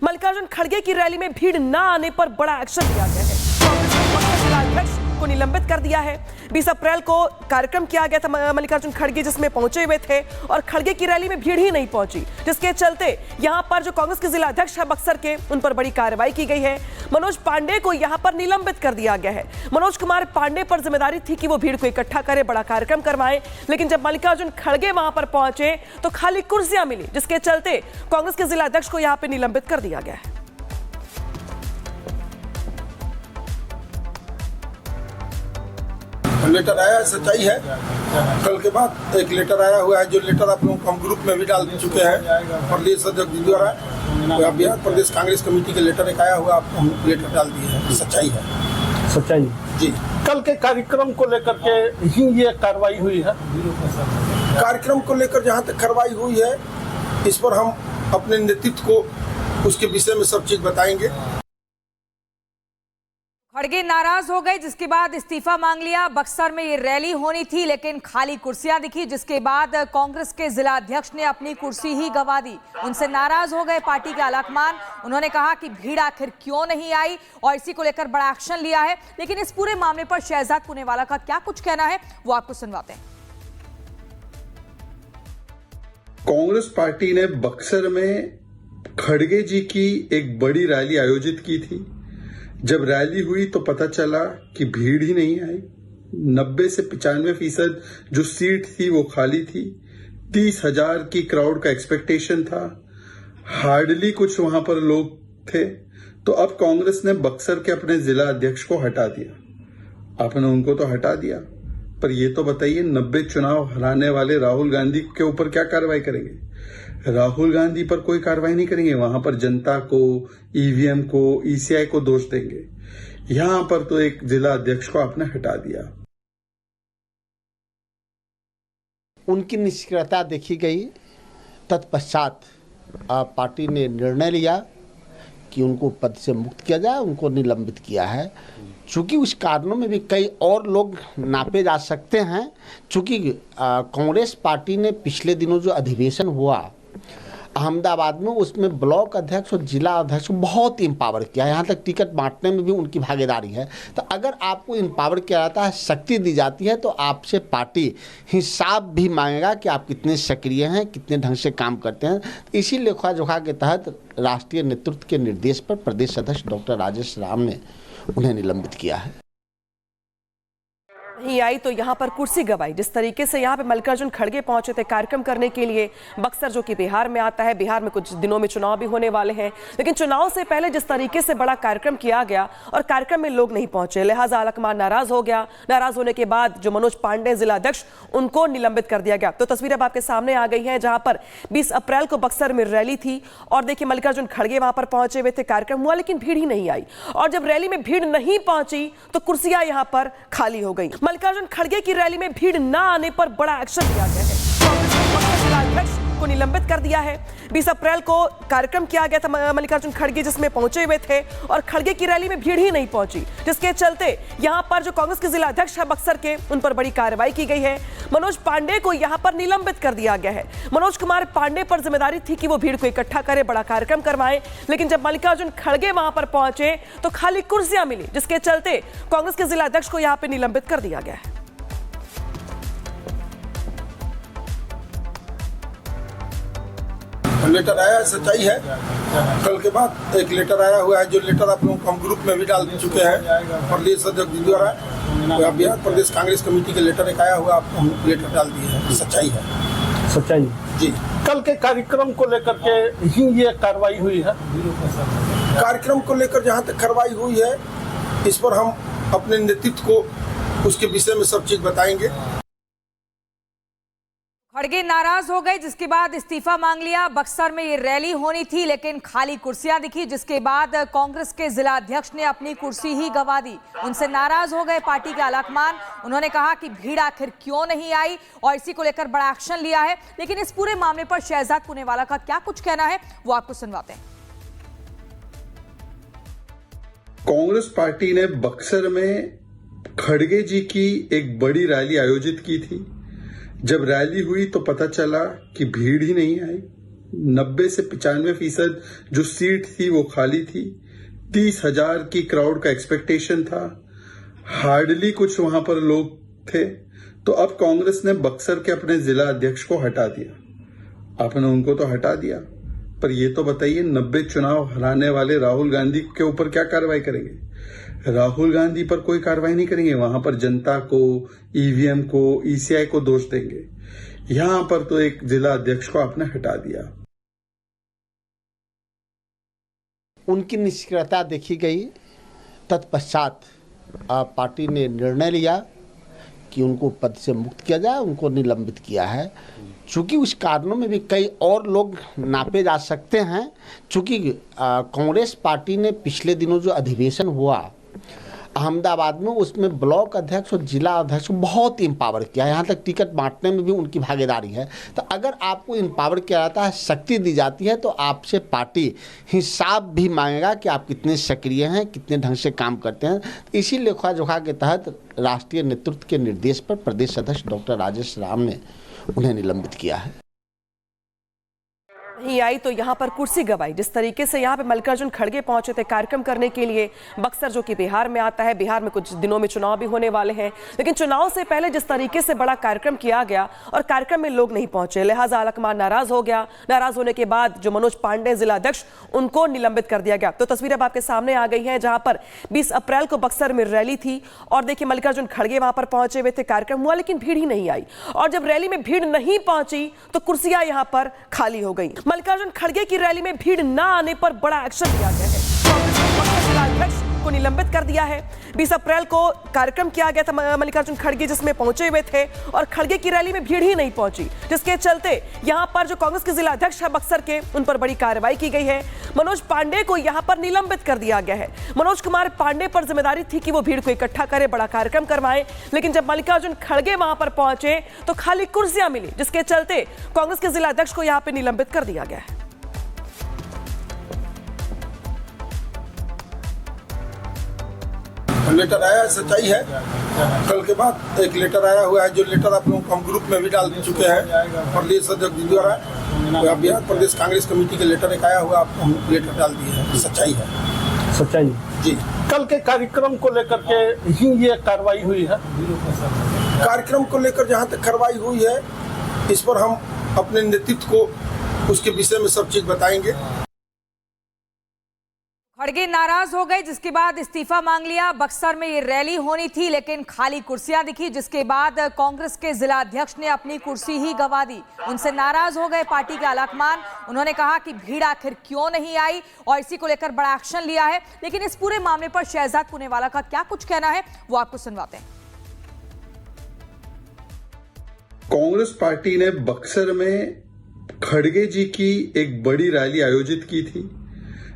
मल्लिकार्जुन खड़गे की रैली में भीड़ न आने पर बड़ा एक्शन लिया गया है। कांग्रेस ने अध्यक्ष को निलंबित कर दिया है। 20 अप्रैल को कार्यक्रम किया गया था मल्लिकार्जुन खड़गे जिसमें पहुंचे हुए थे और खड़गे की रैली में भीड़ ही नहीं पहुंची, जिसके चलते यहां पर जो कांग्रेस के जिला अध्यक्ष है बक्सर के, उन पर बड़ी कार्रवाई की गई है। मनोज पांडे को यहां पर निलंबित कर दिया गया है। मनोज कुमार पांडे पर जिम्मेदारी थी कि वो भीड़ को इकट्ठा करे, बड़ा कार्यक्रम करवाए, लेकिन जब मल्लिकार्जुन खड़गे वहां पर पहुंचे तो खाली कुर्सियां मिली, जिसके चलते कांग्रेस के जिला अध्यक्ष को यहां पर निलंबित कर दिया गया है। लेटर आया है, सच्चाई है। कल के बाद एक लेटर आया हुआ है, जो लेटर आप लोगों को हम ग्रुप में भी डाल चुके हैं। प्रदेश अध्यक्ष जी द्वारा बिहार प्रदेश कांग्रेस कमेटी के लेटर एक आया हुआ, आपको हम लेटर डाल दिए हैं। सच्चाई है, सच्चाई जी। कल के कार्यक्रम को लेकर के ही ये कार्रवाई हुई है। कार्यक्रम को लेकर जहाँ तक कार्रवाई हुई है, इस पर हम अपने नेतृत्व को उसके विषय में सब चीज बताएंगे। खड़गे नाराज हो गए, जिसके बाद इस्तीफा मांग लिया। बक्सर में ये रैली होनी थी लेकिन खाली कुर्सियां दिखी, जिसके बाद कांग्रेस के जिला अध्यक्ष ने अपनी कुर्सी ही गंवा दी। उनसे नाराज हो गए पार्टी के आलाकमान। उन्होंने कहा कि भीड़ आखिर क्यों नहीं आई और इसी को लेकर बड़ा एक्शन लिया है। लेकिन इस पूरे मामले पर शहजाद पुनेवाला का क्या कुछ कहना है, वो आपको सुनवाते हैं। कांग्रेस पार्टी ने बक्सर में खड़गे जी की एक बड़ी रैली आयोजित की थी। जब रैली हुई तो पता चला कि भीड़ ही नहीं आई। 90 से 95% जो सीट थी वो खाली थी। 30,000 की क्राउड का एक्सपेक्टेशन था, हार्डली कुछ वहां पर लोग थे। तो अब कांग्रेस ने बक्सर के अपने जिला अध्यक्ष को हटा दिया। आपने उनको तो हटा दिया, पर ये तो बताइए 90 चुनाव हराने वाले राहुल गांधी के ऊपर क्या कार्रवाई करेंगे? राहुल गांधी पर कोई कार्रवाई नहीं करेंगे। वहां पर जनता को, ईवीएम को, ईसीआई को दोष देंगे। यहां पर तो एक जिला अध्यक्ष को आपने हटा दिया। उनकी निष्क्रियता देखी गई। तत्पश्चात पार्टी ने निर्णय लिया कि उनको पद से मुक्त किया जाए, उनको निलंबित किया है। चूंकि उस कारणों में भी कई और लोग नापे जा सकते हैं। चूंकि कांग्रेस पार्टी ने पिछले दिनों जो अधिवेशन हुआ अहमदाबाद में, उसमें ब्लॉक अध्यक्ष और जिला अध्यक्ष को बहुत इम्पावर किया, यहाँ तक टिकट बांटने में भी उनकी भागीदारी है। तो अगर आपको इम्पावर किया जाता है, शक्ति दी जाती है, तो आपसे पार्टी हिसाब भी मांगेगा कि आप कितने सक्रिय हैं, कितने ढंग से काम करते हैं। इसी लेखा जोखा के तहत राष्ट्रीय नेतृत्व के निर्देश पर प्रदेश अध्यक्ष डॉक्टर राजेश राम ने उन्हें निलंबित किया है। नहीं आई तो यहां पर कुर्सी गवाई। जिस तरीके से यहां पे मल्लिकार्जुन खड़गे पहुंचे थे कार्यक्रम करने के लिए, बक्सर जो कि बिहार में आता है, बिहार में कुछ दिनों में चुनाव भी होने वाले हैं, लेकिन चुनाव से पहले जिस तरीके से बड़ा कार्यक्रम किया गया और कार्यक्रम में लोग नहीं पहुंचे, लिहाजा आलाकमान नाराज हो गया। नाराज होने के बाद जो मनोज पांडे जिला अध्यक्ष, उनको निलंबित कर दिया गया। तो तस्वीर अब आपके सामने आ गई है, जहां पर 20 अप्रैल को बक्सर में रैली थी और देखिए मल्लिकार्जुन खड़गे वहां पर पहुंचे हुए थे, कार्यक्रम हुआ, लेकिन भीड़ ही नहीं आई। और जब रैली में भीड़ नहीं पहुंची तो कुर्सियां यहां पर खाली हो गई। मल्लिकार्जुन खड़गे की रैली में भीड़ न आने पर बड़ा एक्शन लिया गया है। कांग्रेस ने जिला अध्यक्ष को निलंबित कर दिया है। 20 अप्रैल को कार्यक्रम किया गया था मल्लिकार्जुन खड़गे जिसमें पहुंचे हुए थे और खड़गे की रैली में भीड़ ही नहीं पहुंची, जिसके चलते यहां पर जो कांग्रेस के जिला अध्यक्ष है बक्सर के, उन पर बड़ी कार्रवाई की गई है। मनोज पांडे को यहां पर निलंबित कर दिया गया है। मनोज कुमार पांडे पर जिम्मेदारी थी कि वो भीड़ को इकट्ठा करे, बड़ा कार्यक्रम करवाए, लेकिन जब मल्लिकार्जुन खड़गे वहां पर पहुंचे तो खाली कुर्सियां मिली, जिसके चलते कांग्रेस के जिला अध्यक्ष को यहां पर निलंबित कर दिया गया है। लेटर आया है, सच्चाई है। कल के बाद एक लेटर आया हुआ है, जो लेटर आप लोगों को हम ग्रुप में भी डाल चुके हैं। प्रदेश अध्यक्ष जी द्वारा बिहार प्रदेश कांग्रेस कमेटी के लेटर एक आया हुआ, आपको हम लेटर डाल दिए हैं। सच्चाई है, सच्चाई, जी। कल के कार्यक्रम को लेकर के ही ये कार्रवाई हुई है। कार्यक्रम को लेकर जहाँ तक कार्रवाई हुई है, इस पर हम अपने नेतृत्व को उसके विषय में सब चीज बताएंगे। खड़गे नाराज हो गए, जिसके बाद इस्तीफा मांग लिया। बक्सर में ये रैली होनी थी लेकिन खाली कुर्सियां दिखी, जिसके बाद कांग्रेस के जिला अध्यक्ष ने अपनी कुर्सी ही गंवा दी। उनसे नाराज हो गए पार्टी के आलाकमान। उन्होंने कहा कि भीड़ आखिर क्यों नहीं आई और इसी को लेकर बड़ा एक्शन लिया है। लेकिन इस पूरे मामले पर शहजाद पुनेवाला का क्या कुछ कहना है, वो आपको सुनवाते हैं। कांग्रेस पार्टी ने बक्सर में खड़गे जी की एक बड़ी रैली आयोजित की थी। जब रैली हुई तो पता चला कि भीड़ ही नहीं आई। 90 से 95% जो सीट थी वो खाली थी। 30,000 की क्राउड का एक्सपेक्टेशन था। हार्डली कुछ वहां पर लोग थे। तो अब कांग्रेस ने बक्सर के अपने जिला अध्यक्ष को हटा दिया। आपने उनको तो हटा दिया, पर ये तो बताइए 90 चुनाव हराने वाले राहुल गांधी के ऊपर क्या कार्रवाई करेंगे? राहुल गांधी पर कोई कार्रवाई नहीं करेंगे। वहां पर जनता को, ईवीएम को, ईसीआई को दोष देंगे। यहां पर तो एक जिला अध्यक्ष को आपने हटा दिया। उनकी निष्क्रियता देखी गई। तत्पश्चात पार्टी ने निर्णय लिया कि उनको पद से मुक्त किया जाए, उनको निलंबित किया है। चूंकि उस कारणों में भी कई और लोग नापे जा सकते हैं। चूंकि कांग्रेस पार्टी ने पिछले दिनों जो अधिवेशन हुआ अहमदाबाद में, उसमें ब्लॉक अध्यक्ष और जिला अध्यक्ष को बहुत इम्पावर किया। यहाँ तक टिकट बांटने में भी उनकी भागीदारी है। तो अगर आपको इम्पावर किया जाता है, शक्ति दी जाती है, तो आपसे पार्टी हिसाब भी मांगेगा कि आप कितने सक्रिय हैं, कितने ढंग से काम करते हैं। इसी लेखा जोखा के तहत राष्ट्रीय नेतृत्व के निर्देश पर प्रदेश अध्यक्ष डॉक्टर राजेश राम ने उन्हें निलंबित किया है। नहीं आई तो यहाँ पर कुर्सी गवाई। जिस तरीके से यहाँ पे मल्लिकार्जुन खड़गे पहुंचे थे कार्यक्रम करने के लिए, बक्सर जो कि बिहार में आता है, बिहार में कुछ दिनों में चुनाव भी होने वाले हैं, लेकिन चुनाव से पहले जिस तरीके से बड़ा कार्यक्रम किया गया और कार्यक्रम में लोग नहीं पहुंचे, लिहाजा आलाकमान नाराज हो गया। नाराज होने के बाद जो मनोज पांडे जिला अध्यक्ष, उनको निलंबित कर दिया गया। तो तस्वीर अब आपके सामने आ गई है, जहां पर 20 अप्रैल को बक्सर में रैली थी और देखिए मल्लिकार्जुन खड़गे वहां पर पहुंचे हुए थे, कार्यक्रम हुआ लेकिन भीड़ ही नहीं आई। और जब रैली में भीड़ नहीं पहुंची तो कुर्सियां यहां पर खाली हो गई। मल्लिकार्जुन खड़गे की रैली में भीड़ न आने पर बड़ा एक्शन लिया गया है। कांग्रेस ने बक्सर जिला अध्यक्ष को निलंबित कर दिया है। 20 अप्रैल को कार्यक्रम किया गया था मल्लिकार्जुन खड़गे, जिसमें पहुंचे हुए थे और खड़गे की रैली में भीड़ ही नहीं पहुंची, जिसके चलते यहां पर जो कांग्रेस के जिला अध्यक्ष है बक्सर के, उन पर बड़ी कार्रवाई की गई है। मनोज पांडे को यहां पर निलंबित कर दिया गया है। मनोज कुमार पांडे पर जिम्मेदारी थी कि वो भीड़ को इकट्ठा करे, बड़ा कार्यक्रम करवाएं, लेकिन जब मल्लिकार्जुन खड़गे वहां पर पहुंचे तो खाली कुर्सियां मिली, जिसके चलते कांग्रेस के जिला अध्यक्ष को यहां पर निलंबित कर दिया गया है। लेटर आया, सच्चाई है। कल के बाद एक लेटर आया हुआ है, जो लेटर आप लोगों को हम ग्रुप में भी डाल चुके हैं प्रदेश अध्यक्ष जी द्वारा। बिहार प्रदेश कांग्रेस कमेटी के लेटर एक आया हुआ, आपको हम लेटर डाल दिए हैं। सच्चाई है, सच्चाई जी। कल के कार्यक्रम को लेकर के ही ये कार्रवाई हुई है। कार्यक्रम को लेकर जहाँ तक कार्रवाई हुई है, इस पर हम अपने नेतृत्व को उसके विषय में सब चीज बताएंगे। खड़गे नाराज हो गए, जिसके बाद इस्तीफा मांग लिया। बक्सर में ये रैली होनी थी लेकिन खाली कुर्सियां दिखी, जिसके बाद कांग्रेस के जिला अध्यक्ष ने अपनी कुर्सी ही गंवा दी। उनसे नाराज हो गए पार्टी के आलाकमान। उन्होंने कहा कि भीड़ आखिर क्यों नहीं आई और इसी को लेकर बड़ा एक्शन लिया है। लेकिन इस पूरे मामले पर शहजाद पुनेवाला का क्या कुछ कहना है, वो आपको सुनवाते हैं। कांग्रेस पार्टी ने बक्सर में खड़गे जी की एक बड़ी रैली आयोजित की थी।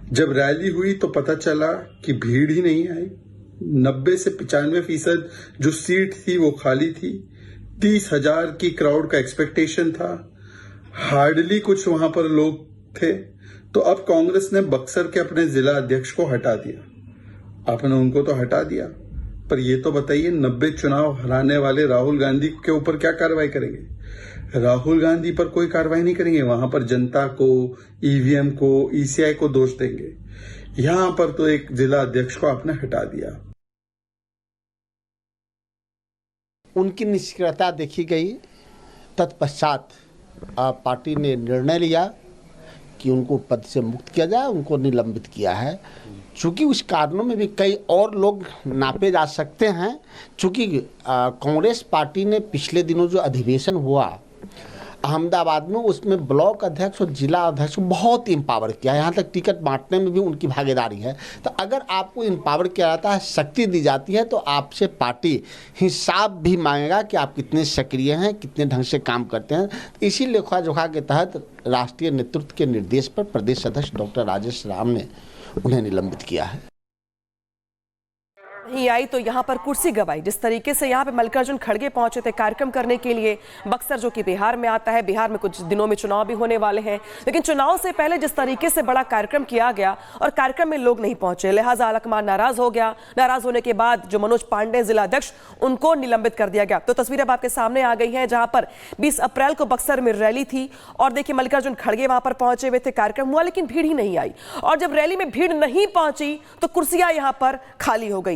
जब रैली हुई तो पता चला कि भीड़ ही नहीं आई। 90 से 95% जो सीट थी वो खाली थी। 30,000 की क्राउड का एक्सपेक्टेशन था। हार्डली कुछ वहां पर लोग थे। तो अब कांग्रेस ने बक्सर के अपने जिला अध्यक्ष को हटा दिया। आपने उनको तो हटा दिया, पर ये तो बताइए 90 चुनाव हराने वाले राहुल गांधी के ऊपर क्या कार्रवाई करेंगे? राहुल गांधी पर कोई कार्रवाई नहीं करेंगे। वहां पर जनता को, ईवीएम को, ईसीआई को दोष देंगे। यहां पर तो एक जिला अध्यक्ष को आपने हटा दिया। उनकी निष्क्रियता देखी गई। तत्पश्चात पार्टी ने निर्णय लिया कि उनको पद से मुक्त किया जाए, उनको निलंबित किया है। चूंकि उस कारणों में भी कई और लोग नापे जा सकते हैं। चूंकि कांग्रेस पार्टी ने पिछले दिनों जो अधिवेशन हुआ अहमदाबाद में, उसमें ब्लॉक अध्यक्ष और जिला अध्यक्ष को बहुत इम्पावर किया। यहाँ तक टिकट बांटने में भी उनकी भागीदारी है। तो अगर आपको इम्पावर किया जाता है, शक्ति दी जाती है, तो आपसे पार्टी हिसाब भी मांगेगा कि आप कितने सक्रिय हैं, कितने ढंग से काम करते हैं। इसी लेखा जोखा के तहत राष्ट्रीय नेतृत्व के निर्देश पर प्रदेश अध्यक्ष डॉक्टर राजेश राम ने उन्हें निलंबित किया है। नहीं आई तो यहाँ पर कुर्सी गवाई। जिस तरीके से यहाँ पे मल्लिकार्जुन खड़गे पहुंचे थे कार्यक्रम करने के लिए, बक्सर जो कि बिहार में आता है, बिहार में कुछ दिनों में चुनाव भी होने वाले हैं, लेकिन चुनाव से पहले जिस तरीके से बड़ा कार्यक्रम किया गया और कार्यक्रम में लोग नहीं पहुंचे, लिहाजा आलाकमान नाराज हो गया। नाराज होने के बाद जो मनोज पांडे जिला अध्यक्ष, उनको निलंबित कर दिया गया। तो तस्वीरें अब आपके सामने आ गई हैं, जहां पर 20 अप्रैल को बक्सर में रैली थी और देखिए मल्लिकार्जुन खड़गे वहां पर पहुंचे हुए थे, कार्यक्रम हुआ लेकिन भीड़ ही नहीं आई। और जब रैली में भीड़ नहीं पहुंची तो कुर्सियां यहां पर खाली हो गई।